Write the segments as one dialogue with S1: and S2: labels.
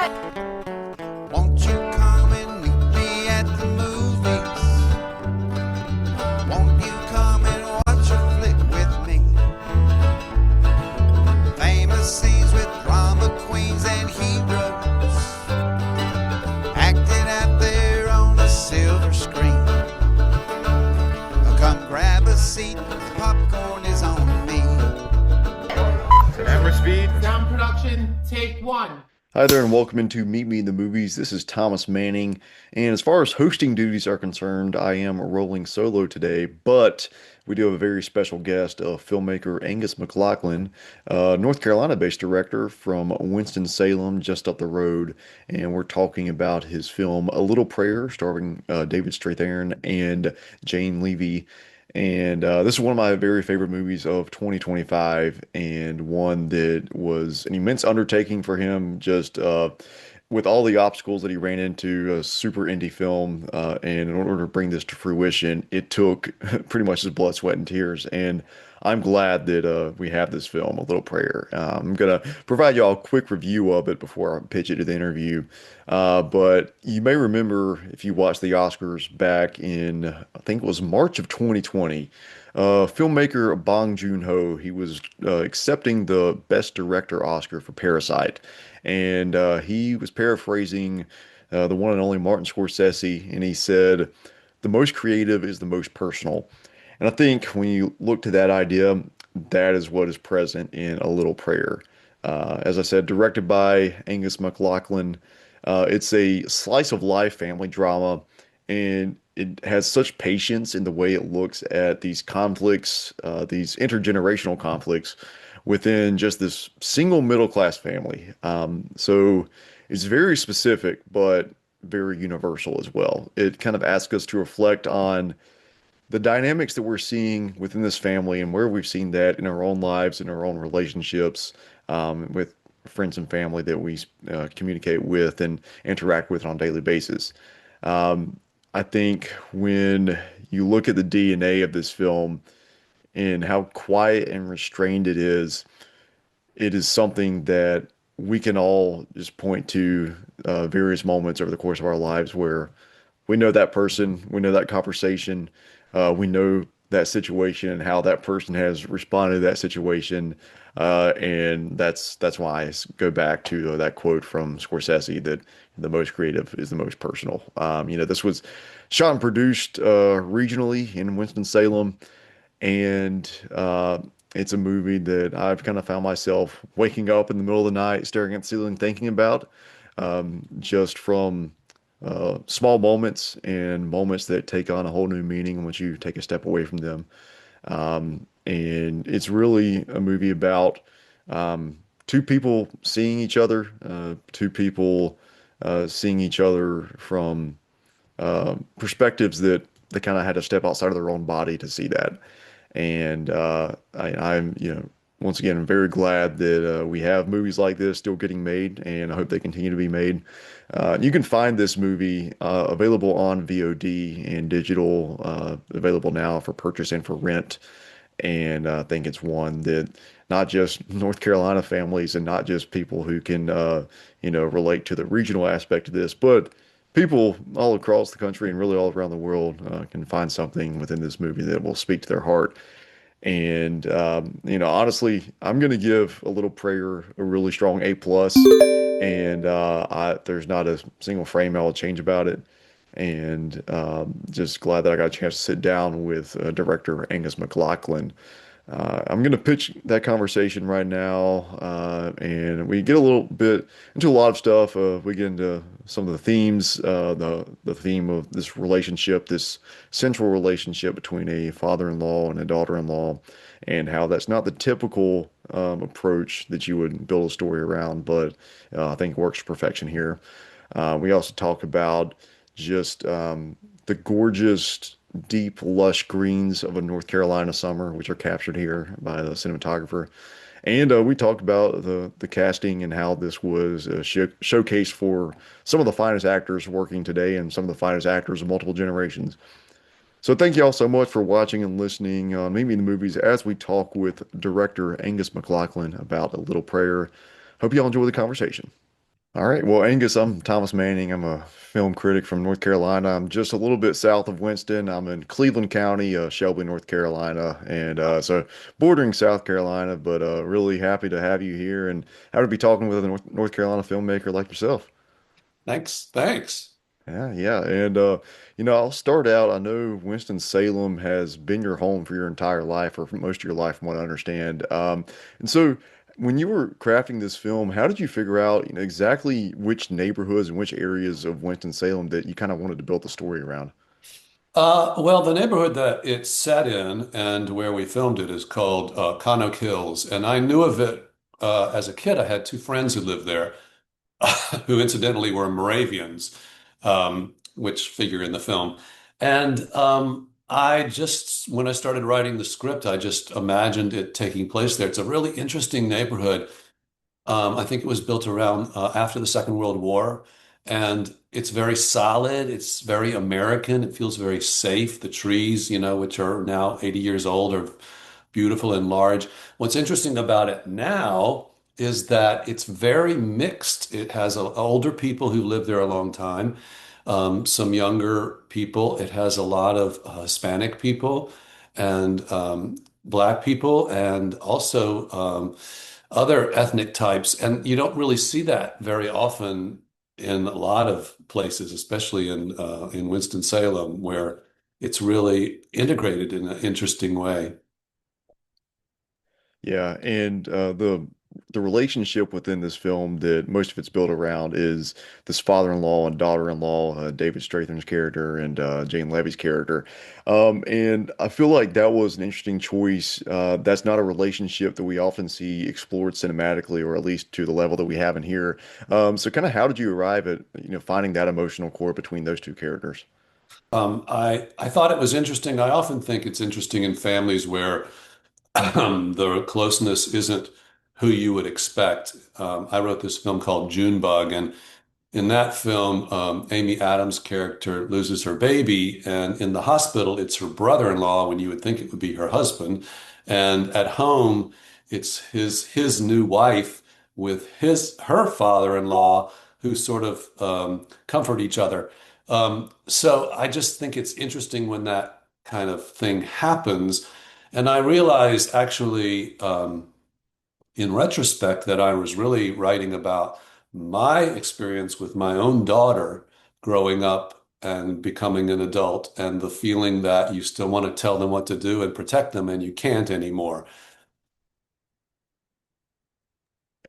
S1: Won't you come and meet me at the movies? Won't you come and watch a flick with me? Famous scenes with drama queens and heroes acting out there on a silver screen. Come grab a seat, the popcorn is on me.
S2: Camera speed.
S3: Sound production, take one.
S2: Hi there and welcome into Meet Me in the Movies. This is Thomas Manning, and as far as hosting duties are concerned, I am rolling solo today, but we do have a very special guest, filmmaker Angus MacLachlan, North Carolina-based director from Winston-Salem, just up the road, and we're talking about his film A Little Prayer, starring David Strathairn and Jane Levy. And this is one of my very favorite movies of 2025, and one that was an immense undertaking for him, just with all the obstacles that he ran into, a super indie film. And in order to bring this to fruition, it took pretty much his blood, sweat, and tears. And I'm glad that we have this film, A Little Prayer. I'm going to provide y'all a quick review of it before I pitch it to the interview. But you may remember, if you watched the Oscars back in, I think it was March of 2020, filmmaker Bong Joon-ho, he was accepting the Best Director Oscar for Parasite. And he was paraphrasing the one and only Martin Scorsese, and he said, "The most creative is the most personal." And I think when you look to that idea, that is what is present in A Little Prayer. As I said, directed by Angus MacLachlan. It's a slice of life family drama, and it has such patience in the way it looks at these conflicts, these intergenerational conflicts within just this single middle class family. So it's very specific, but very universal as well. It kind of asks us to reflect on the dynamics that we're seeing within this family and where we've seen that in our own lives, in our own relationships, with friends and family that we communicate with and interact with on a daily basis. I think when you look at the DNA of this film and how quiet and restrained it is something that we can all just point to various moments over the course of our lives where we know that person, we know that conversation, we know that situation and how that person has responded to that situation. And that's why I go back to that quote from Scorsese that the most creative is the most personal. This was shot and produced regionally in Winston-Salem, and it's a movie that I've kind of found myself waking up in the middle of the night, staring at the ceiling, thinking about, just from small moments and moments that take on a whole new meaning once you take a step away from them. And it's really a movie about two people seeing each other, two people seeing each other from perspectives that they kind of had to step outside of their own body to see that. And I'm, once again, very glad that we have movies like this still getting made, and I hope they continue to be made. You can find this movie available on VOD and digital, available now for purchase and for rent. And I think it's one that not just North Carolina families and not just people who can, relate to the regional aspect of this, but people all across the country and really all around the world can find something within this movie that will speak to their heart. And, honestly, I'm going to give A Little Prayer a really strong A+. And there's not a single frame I'll change about it. And just glad that I got a chance to sit down with director Angus MacLachlan. I'm going to pitch that conversation right now, and we get a little bit into a lot of stuff. We get into some of the themes, the theme of this relationship, this central relationship between a father-in-law and a daughter-in-law, and how that's not the typical approach that you would build a story around, but I think works to perfection here. We also talk about just the gorgeous, deep, lush greens of a North Carolina summer, which are captured here by the cinematographer. And we talked about the casting and how this was a showcase for some of the finest actors working today and some of the finest actors of multiple generations. So thank you all so much for watching and listening on Meet Me in the Movies as we talk with director Angus MacLachlan about A Little Prayer. Hope you all enjoy the conversation. All right. Well, Angus, I'm Thomas Manning. I'm a film critic from North Carolina. I'm just a little bit south of Winston. I'm in Cleveland County, Shelby, North Carolina, and so bordering South Carolina, but really happy to have you here and happy to be talking with a North Carolina filmmaker like yourself.
S4: Thanks. Thanks.
S2: Yeah, yeah. And I'll start out. I know Winston-Salem has been your home for your entire life, or for most of your life, from what I understand. And so when you were crafting this film, how did you figure out, exactly which neighborhoods and which areas of Winston-Salem that you kind of wanted to build the story around?
S4: Well, the neighborhood that it's set in and where we filmed it is called Connock Hills. And I knew of it as a kid. I had two friends who lived there, who incidentally were Moravians, which figure in the film. And when I started writing the script, I just imagined it taking place there. It's a really interesting neighborhood. I think it was built around after the Second World War, and it's very solid. It's very American. It feels very safe. The trees, which are now 80 years old, are beautiful and large. What's interesting about it now is that it's very mixed. It has older people who live there a long time, some younger people. It has a lot of Hispanic people and Black people, and also other ethnic types. And you don't really see that very often in a lot of places, especially in Winston-Salem, where it's really integrated in an interesting way.
S2: Yeah, and the relationship within this film that most of it's built around is this father-in-law and daughter-in-law, David Strathairn's character and Jane Levy's character. And I feel like that was an interesting choice. That's not a relationship that we often see explored cinematically, or at least to the level that we have in here. So kind of how did you arrive at, finding that emotional core between those two characters?
S4: I thought it was interesting. I often think it's interesting in families where the closeness isn't who you would expect. I wrote this film called Junebug, and in that film, Amy Adams' character loses her baby, and in the hospital, it's her brother-in-law when you would think it would be her husband. And at home, it's his new wife with her father-in-law who sort of comfort each other. So I just think it's interesting when that kind of thing happens. And I realized actually, in retrospect, that I was really writing about my experience with my own daughter growing up and becoming an adult, and the feeling that you still want to tell them what to do and protect them and you can't anymore.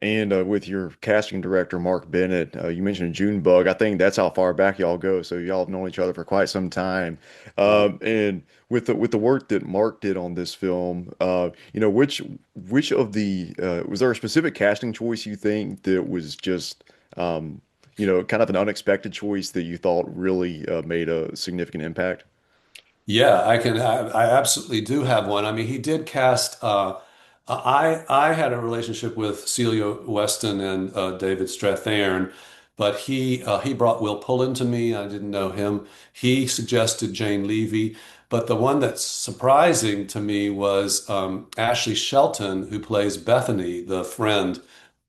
S2: And with your casting director, Mark Bennett, you mentioned Junebug. I think that's how far back y'all go. So y'all have known each other for quite some time.
S4: Right.
S2: And with the work that Mark did on this film, which of the was there a specific casting choice you think that was just kind of an unexpected choice that you thought really made a significant impact?
S4: Yeah, I absolutely do have one. I mean, he did cast. I had a relationship with Celia Weston and David Strathairn, but he brought Will Pullen to me. I didn't know him. He suggested Jane Levy, but the one that's surprising to me was Ashley Shelton, who plays Bethany, the friend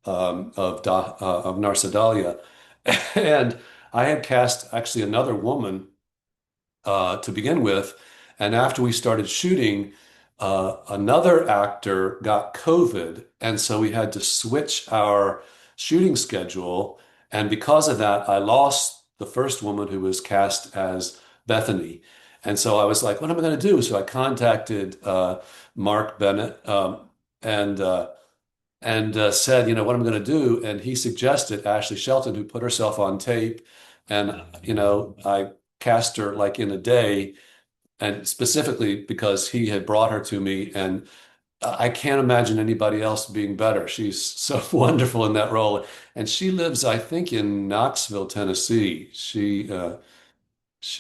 S4: of Narcidalia, and I had cast actually another woman to begin with. And after we started shooting, another actor got COVID. And so we had to switch our shooting schedule. And because of that, I lost the first woman who was cast as Bethany. And so I was like, what am I going to do? So I contacted Mark Bennett and said, what am I going to do? And he suggested Ashley Shelton, who put herself on tape. And, I cast her like in a day, and specifically because he had brought her to me. And I can't imagine anybody else being better. She's so wonderful in that role. And she lives, I think, in Knoxville, Tennessee. She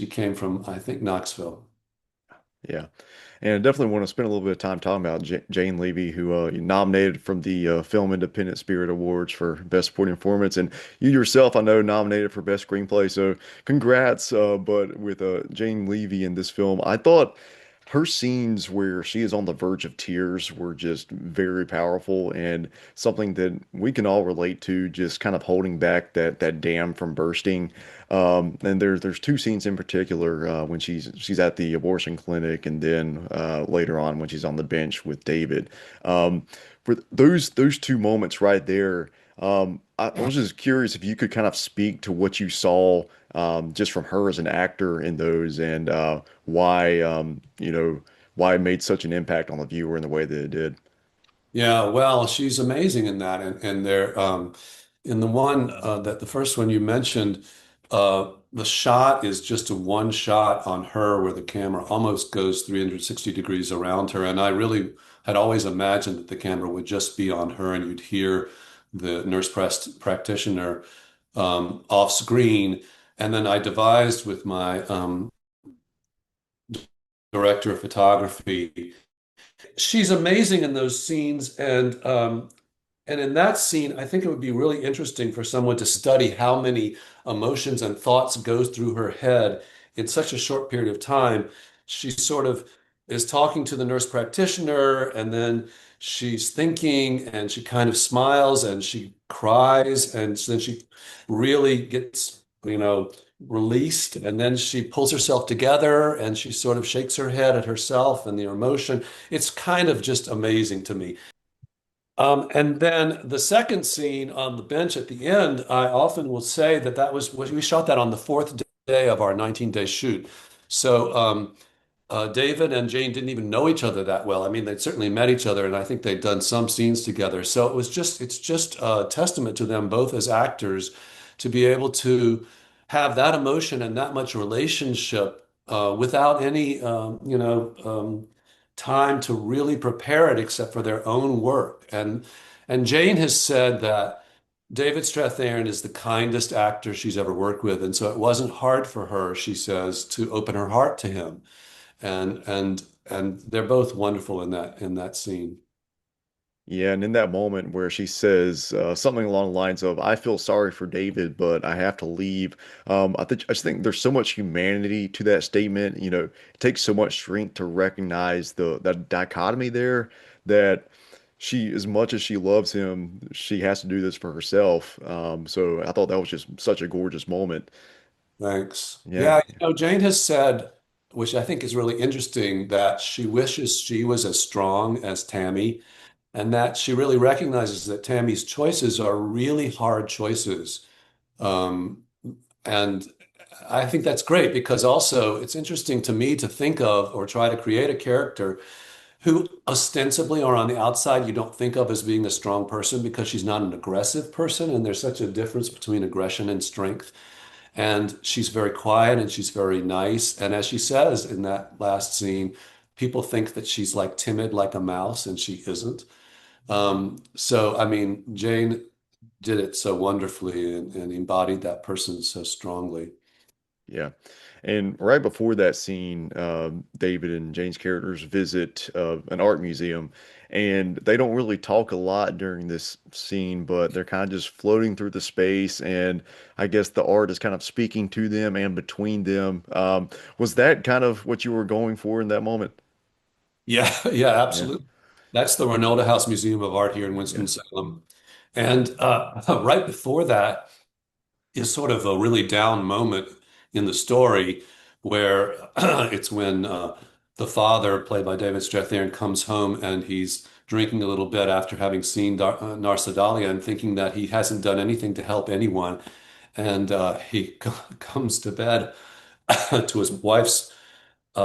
S4: came from, I think, Knoxville.
S2: Yeah. And I definitely want to spend a little bit of time talking about J Jane Levy, who you nominated from the Film Independent Spirit Awards for Best Supporting Performance, and you yourself, I know, nominated for Best Screenplay. So congrats! But with Jane Levy in this film, I thought her scenes where she is on the verge of tears were just very powerful and something that we can all relate to, just kind of holding back that dam from bursting. And there's two scenes in particular when she's at the abortion clinic, and then later on when she's on the bench with David. For those two moments right there, I was just curious if you could kind of speak to what you saw just from her as an actor in those, and why why it made such an impact on the viewer in the way that it did.
S4: Yeah, well, she's amazing in that, and there, in the one that the first one you mentioned, the shot is just a one shot on her where the camera almost goes 360 degrees around her, and I really had always imagined that the camera would just be on her, and you'd hear the practitioner off screen, and then I devised with my director of photography. She's amazing in those scenes, and in that scene, I think it would be really interesting for someone to study how many emotions and thoughts goes through her head in such a short period of time. She sort of is talking to the nurse practitioner, and then she's thinking, and she kind of smiles, and she cries, and then she really gets, released, and then she pulls herself together, and she sort of shakes her head at herself and the emotion. It's kind of just amazing to me. And then the second scene on the bench at the end, I often will say that we shot that on the fourth day of our 19-day shoot. So David and Jane didn't even know each other that well. I mean, they'd certainly met each other, and I think they'd done some scenes together. So it's just a testament to them both as actors to be able to have that emotion and that much relationship without any, time to really prepare it except for their own work. And Jane has said that David Strathairn is the kindest actor she's ever worked with, and so it wasn't hard for her, she says, to open her heart to him. And they're both wonderful in that scene.
S2: Yeah, and in that moment where she says something along the lines of, "I feel sorry for David, but I have to leave." I just think there's so much humanity to that statement. It takes so much strength to recognize the that dichotomy there, that she, as much as she loves him, she has to do this for herself. So I thought that was just such a gorgeous moment.
S4: Thanks.
S2: Yeah,
S4: Yeah, Jane has said, which I think is really interesting, that she wishes she was as strong as Tammy, and that she really recognizes that Tammy's choices are really hard choices. Um, and I think that's great because also it's interesting to me to think of or try to create a character who ostensibly or on the outside you don't think of as being a strong person because she's not an aggressive person. And there's such a difference between aggression and strength. And she's very quiet and she's very nice. And as she says in that last scene, people think that she's like timid like a mouse, and she isn't. So, I mean, Jane did it so wonderfully and embodied that person so strongly.
S2: yeah. And right before that scene, David and Jane's characters visit an art museum, and they don't really talk a lot during this scene, but they're kind of just floating through the space, and I guess the art is kind of speaking to them and between them. Was that kind of what you were going for in that moment?
S4: Yeah, yeah,
S2: Yeah,
S4: absolutely. That's the Ronaldo House Museum of Art here in
S2: yeah,
S4: Winston-Salem. And right before that is sort of a really down moment in the story where it's when the father, played by David Strathairn, comes home and he's drinking a little bit after having seen Narcidalia and thinking that he hasn't done anything to help anyone. And he comes to bed to his wife's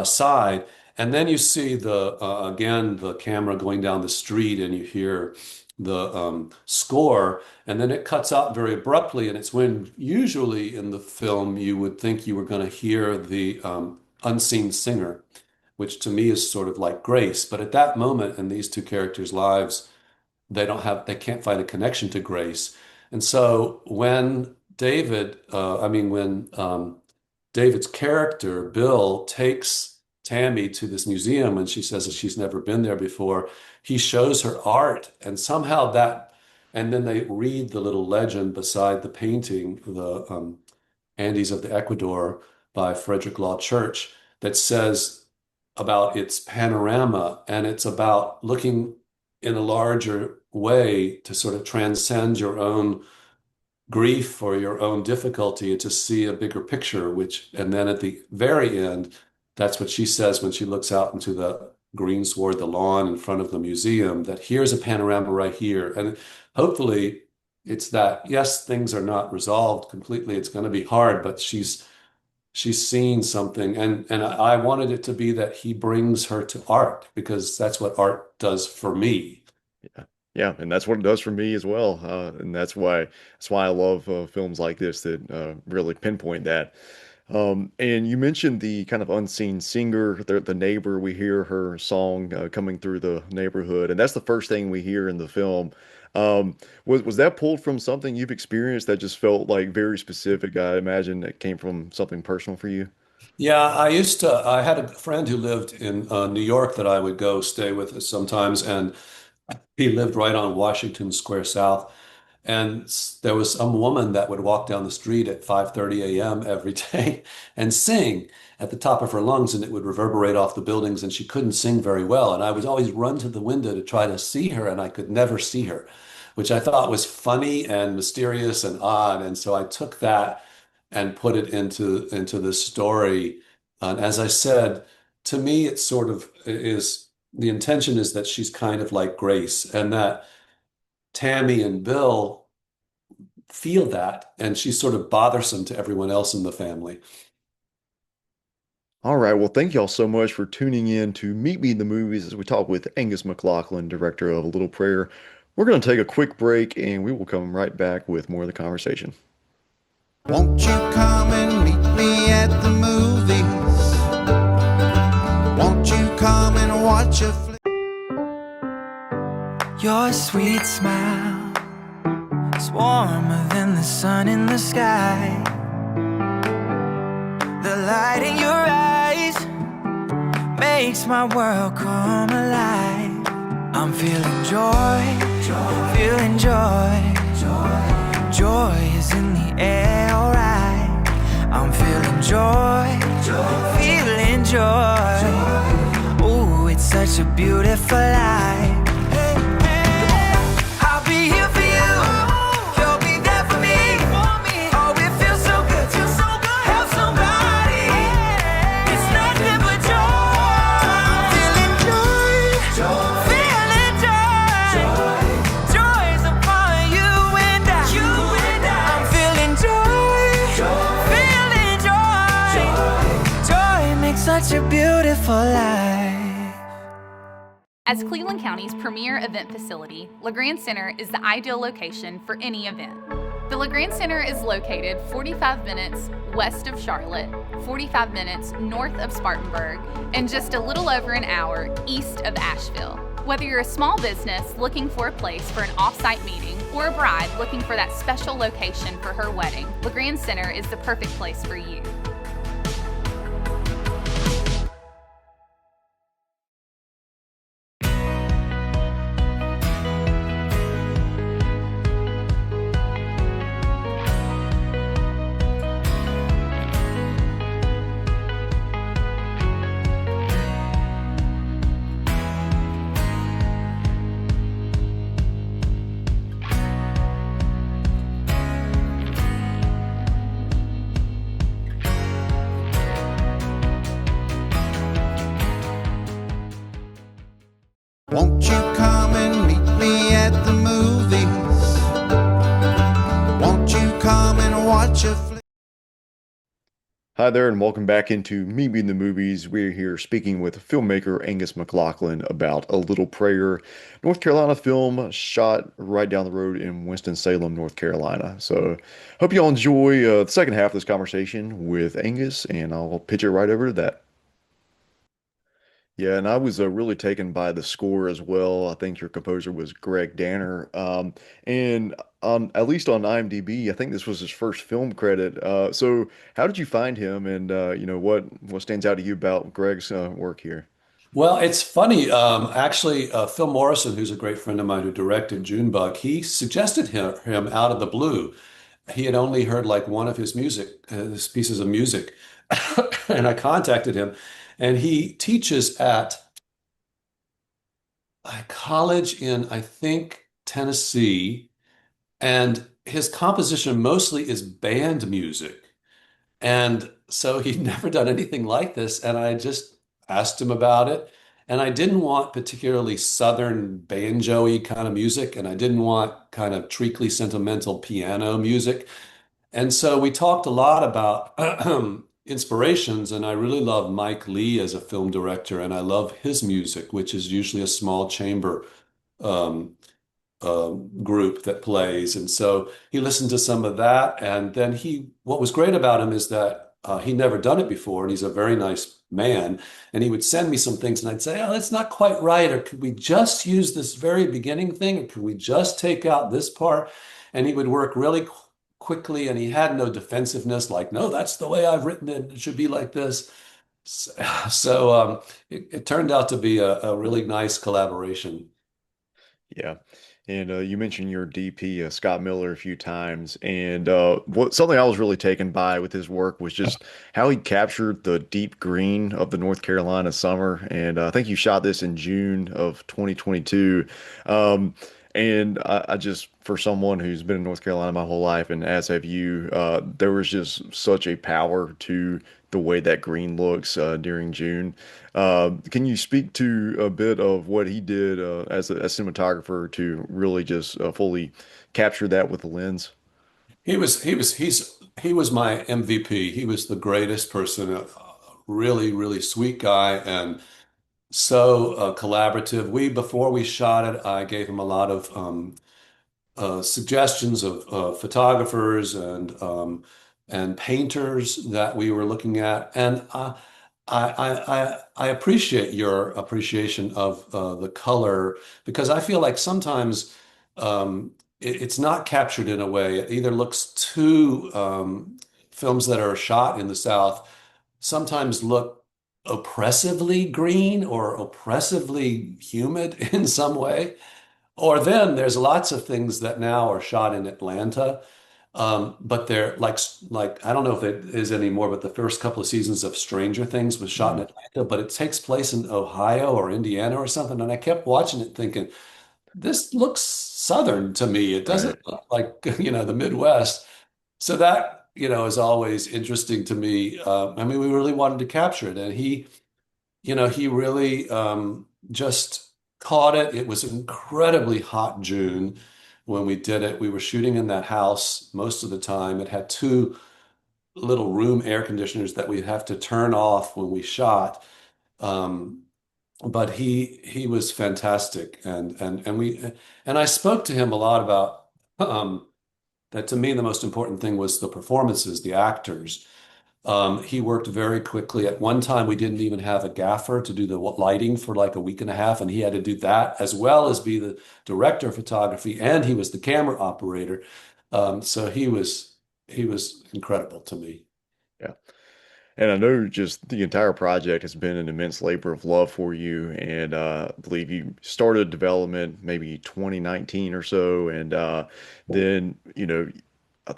S4: side. And then you see again, the camera going down the street and you hear the score, and then it cuts out very abruptly. And it's when usually in the film you would think you were going to hear the unseen singer, which to me is sort of like Grace. But at that moment in these two characters' lives, they can't find a connection to Grace. And so when when David's character, Bill, takes Tammy to this museum and she says that she's never been there before, he shows her art and somehow and then they read the little legend beside the painting, the Andes of the Ecuador by Frederick Law Church, that says about its panorama, and it's about looking in a larger way to sort of transcend your own grief or your own difficulty and to see a bigger picture, and then at the very end, that's what she says when she looks out into the greensward, the lawn in front of the museum, that here's a panorama right here. And hopefully it's that, yes, things are not resolved completely. It's going to be hard, but she's seen something. And I wanted it to be that he brings her to art because that's what art does for me.
S2: Yeah. Yeah, and that's what it does for me as well. And that's why I love films like this that really pinpoint that. And you mentioned the kind of unseen singer, the neighbor. We hear her song coming through the neighborhood, and that's the first thing we hear in the film. Was that pulled from something you've experienced that just felt like very specific? I imagine it came from something personal for you.
S4: Yeah, I had a friend who lived in New York that I would go stay with sometimes, and he lived right on Washington Square South. And there was some woman that would walk down the street at 5:30 a.m. every day and sing at the top of her lungs, and it would reverberate off the buildings, and she couldn't sing very well. And I would always run to the window to try to see her, and I could never see her, which I thought was funny and mysterious and odd. And so I took that and put it into this story. And as I said, to me, it sort of is the intention is that she's kind of like Grace, and that Tammy and Bill feel that, and she's sort of bothersome to everyone else in the family.
S2: All right. Well, thank y'all so much for tuning in to Meet Me in the Movies as we talk with Angus MacLachlan, director of A Little Prayer. We're going to take a quick break and we will come right back with more of the conversation.
S1: Won't you come and meet me at the movies? Won't you come and watch a flick?
S5: Your sweet smile is warmer than the sun in the sky. The light in your eyes makes my world come alive. I'm feeling joy, feeling joy. Joy is in the air, alright. I'm feeling joy, feeling joy. Ooh, it's such a beautiful life. I'll be here for you. You'll be there for me. Oh, it feels so good to help somebody. It's nothing but joy. Feeling joy, feeling joy. Joy's upon you and I. I'm feeling joy, feeling joy. Joy makes such a beautiful life.
S6: As Cleveland County's premier event facility, LeGrand Center is the ideal location for any event. The LeGrand Center is located 45 minutes west of Charlotte, 45 minutes north of Spartanburg, and just a little over an hour east of Asheville. Whether you're a small business looking for a place for an off-site meeting or a bride looking for that special location for her wedding, LeGrand Center is the perfect place for you.
S1: Won't you come and meet me at the movies? Won't you come and watch a flick?
S2: Hi there, and welcome back into Meet Me in the Movies. We're here speaking with filmmaker Angus MacLachlan about A Little Prayer, North Carolina film shot right down the road in Winston-Salem, North Carolina. So, hope you all enjoy the second half of this conversation with Angus, and I'll pitch it right over to that. Yeah, and I was really taken by the score as well. I think your composer was Greg Danner. And on at least on IMDb, I think this was his first film credit. So how did you find him, and what stands out to you about Greg's work here?
S4: Well, it's funny. Actually, Phil Morrison, who's a great friend of mine who directed Junebug, he suggested him out of the blue. He had only heard like one of his pieces of music, and I contacted him, And he teaches at a college in, I think, Tennessee. And his composition mostly is band music. And so he'd never done anything like this. And I just asked him about it. And I didn't want particularly Southern banjo-y kind of music. And I didn't want kind of treacly sentimental piano music. And so we talked a lot about inspirations. And I really love Mike Lee as a film director. And I love his music, which is usually a small chamber um, group that plays. And so he listened to some of that. And then what was great about him is that he'd never done it before. And he's a very nice man. And he would send me some things and I'd say, oh, that's not quite right. Or could we just use this very beginning thing? Or could we just take out this part? And he would work really quickly. And he had no defensiveness, like, no, that's the way I've written it. It should be like this. So it turned out to be a really nice collaboration.
S2: Yeah. And you mentioned your DP, Scott Miller, a few times, and something I was really taken by with his work was just how he captured the deep green of the North Carolina summer. And I think you shot this in June of 2022. Um, and I just, for someone who's been in North Carolina my whole life, and as have you, there was just such a power to the way that green looks during June. Can you speak to a bit of what he did as a cinematographer to really just fully capture that with the lens?
S4: He was my MVP. He was the greatest person, a really, really sweet guy and so collaborative. Before we shot it, I gave him a lot of suggestions of photographers and painters that we were looking at. And I appreciate your appreciation of the color because I feel like sometimes it's not captured in a way. It either looks too films that are shot in the South sometimes look oppressively green or oppressively humid in some way. Or then there's lots of things that now are shot in Atlanta, but they're like I don't know if it is anymore, but the first couple of seasons of Stranger Things was shot in
S2: Mhm.
S4: Atlanta, but it takes place in Ohio or Indiana or something. And I kept watching it thinking, this looks Southern to me. It doesn't
S2: Right.
S4: look like, the Midwest. So that, is always interesting to me. I mean, we really wanted to capture it, and he really just caught it. It was an incredibly hot June when we did it. We were shooting in that house most of the time. It had two little room air conditioners that we'd have to turn off when we shot. Um, but he was fantastic, and I spoke to him a lot about that. To me, the most important thing was the performances, the actors. He worked very quickly. At one time, we didn't even have a gaffer to do the lighting for like a week and a half, and he had to do that as well as be the director of photography, and he was the camera operator. So he was incredible to me.
S2: Yeah. And I know just the entire project has been an immense labor of love for you. And I believe you started development maybe 2019 or so. And then,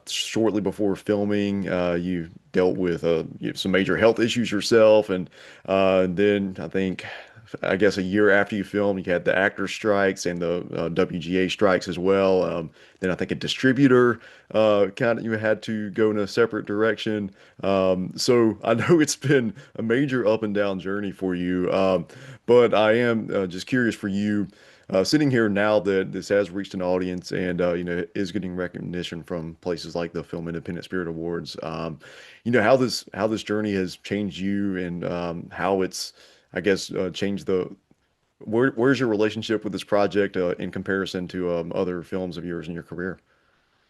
S2: shortly before filming, you dealt with some major health issues yourself. And then I guess a year after you filmed, you had the actor strikes and the WGA strikes as well. Then I think a distributor kind of you had to go in a separate direction. So I know it's been a major up and down journey for you. But I am just curious for you. Sitting here now that this has reached an audience and is getting recognition from places like the Film Independent Spirit Awards, how this journey has changed you and how it's I guess changed where's your relationship with this project in comparison to other films of yours in your career?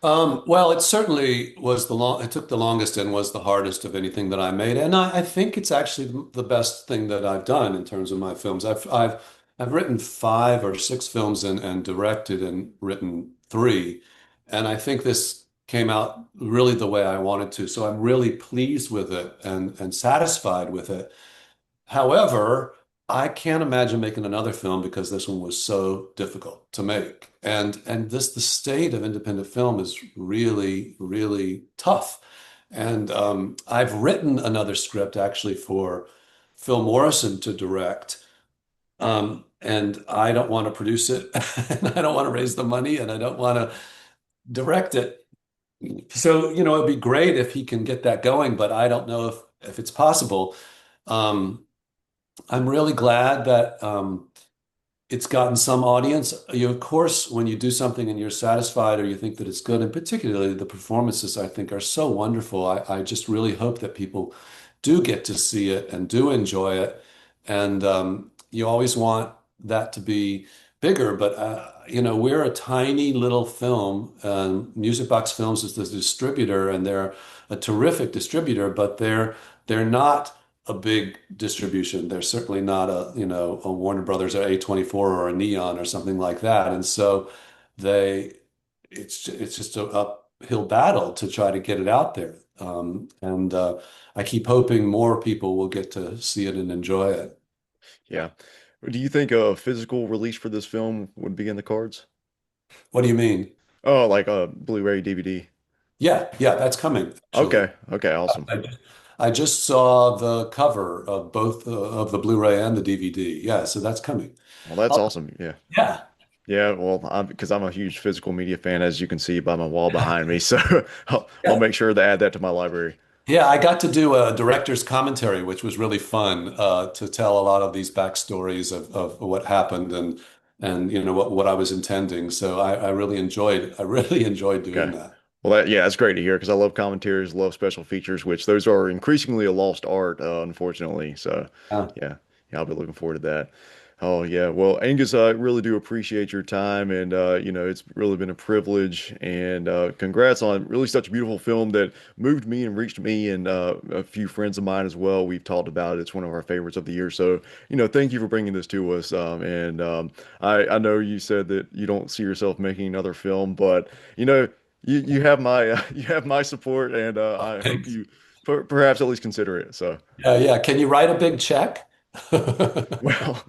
S4: Well, it certainly was it took the longest and was the hardest of anything that I made. And I think it's actually the best thing that I've done in terms of my films. I've written five or six films and directed and written three. And I think this came out really the way I wanted to. So I'm really pleased with it and satisfied with it. However, I can't imagine making another film because this one was so difficult to make. And the state of independent film is really, really tough. And I've written another script actually for Phil Morrison to direct. And I don't want to produce it, and I don't want to raise the money, and I don't want to direct it. So, it'd be great if he can get that going, but I don't know if it's possible. Um, I'm really glad that it's gotten some audience. Of course, when you do something and you're satisfied or you think that it's good, and particularly the performances, I think, are so wonderful. I just really hope that people do get to see it and do enjoy it. And you always want that to be bigger, but we're a tiny little film. Music Box Films is the distributor, and they're a terrific distributor, but they're not a big distribution. They're certainly not a Warner Brothers or A24 or a Neon or something like that. And so it's just an uphill battle to try to get it out there. And I keep hoping more people will get to see it and enjoy it.
S2: Yeah. Do you think a physical release for this film would be in the cards?
S4: What do you mean?
S2: Oh, like a Blu-ray DVD.
S4: Yeah, that's coming, actually.
S2: Okay, awesome.
S4: I just saw the cover of both of the Blu-ray and the DVD. Yeah, so that's coming.
S2: Well, that's
S4: Oh,
S2: awesome. Yeah.
S4: yeah.
S2: Yeah, well, because I'm a huge physical media fan, as you can see by my wall behind me. So I'll
S4: Yeah.
S2: make sure to add that to my library.
S4: Yeah, I got to do a director's commentary, which was really fun to tell a lot of these backstories of what happened and what I was intending. So I really enjoyed doing
S2: Okay.
S4: that.
S2: Well, that's great to hear because I love commentaries, love special features, which those are increasingly a lost art, unfortunately. So,
S4: Yeah.
S2: yeah, I'll be looking forward to that. Oh, yeah. Well, Angus, I really do appreciate your time, and it's really been a privilege. And congrats on really such a beautiful film that moved me and reached me and a few friends of mine as well. We've talked about it. It's one of our favorites of the year. So, thank you for bringing this to us. And I know you said that you don't see yourself making another film, but you have my you have my support, and I hope
S4: Thanks.
S2: you perhaps at least consider it. So,
S4: Yeah. Can you write a big check?
S2: well,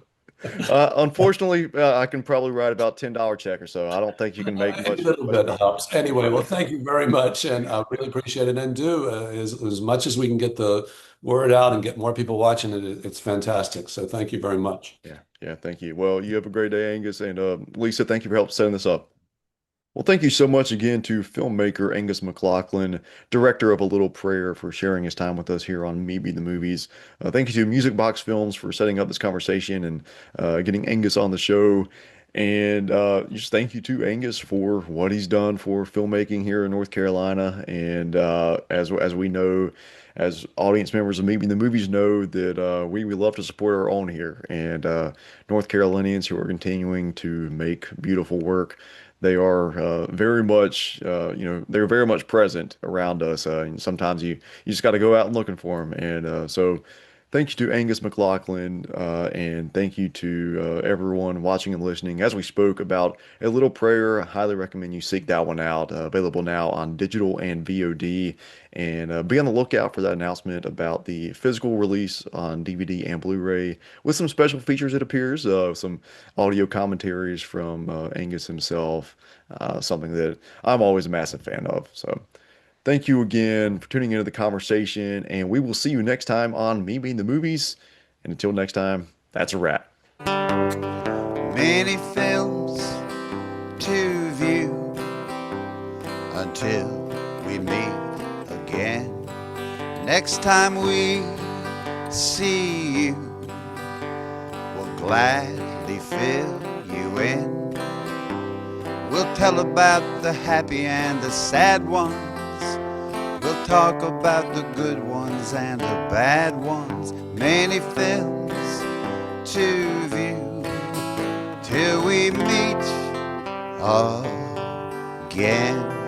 S2: unfortunately, I can probably write about $10 check or so. I don't think you can make
S4: A little
S2: much
S4: bit
S2: money.
S4: helps. Anyway, well, thank you very much, and I really appreciate it. And do as much as we can get the word out and get more people watching it. It's fantastic. So thank you very much.
S2: Yeah, thank you. Well, you have a great day, Angus, and Lisa, thank you for helping setting this up. Well, thank you so much again to filmmaker Angus MacLachlan, director of A Little Prayer, for sharing his time with us here on Me Be the Movies. Thank you to Music Box Films for setting up this conversation and getting Angus on the show. And just thank you to Angus for what he's done for filmmaking here in North Carolina. And as we know, as audience members of Me Be the Movies know that we love to support our own here. And North Carolinians who are continuing to make beautiful work. They are they're very much present around us. And sometimes you just got to go out and looking for them. And so thank you to Angus MacLachlan, and thank you to everyone watching and listening. As we spoke about A Little Prayer, I highly recommend you seek that one out. Available now on digital and VOD. And be on the lookout for that announcement about the physical release on DVD and Blu-ray with some special features, it appears, some audio commentaries from Angus himself, something that I'm always a massive fan of. So thank you again for tuning into the conversation, and we will see you next time on Me Being the Movies. And until next time, that's a wrap.
S1: Many films to view until we meet again. Next time we see you, we'll gladly fill you in. We'll tell about the happy and the sad ones. We'll talk about the good ones and the bad ones. Many films to view till we meet again.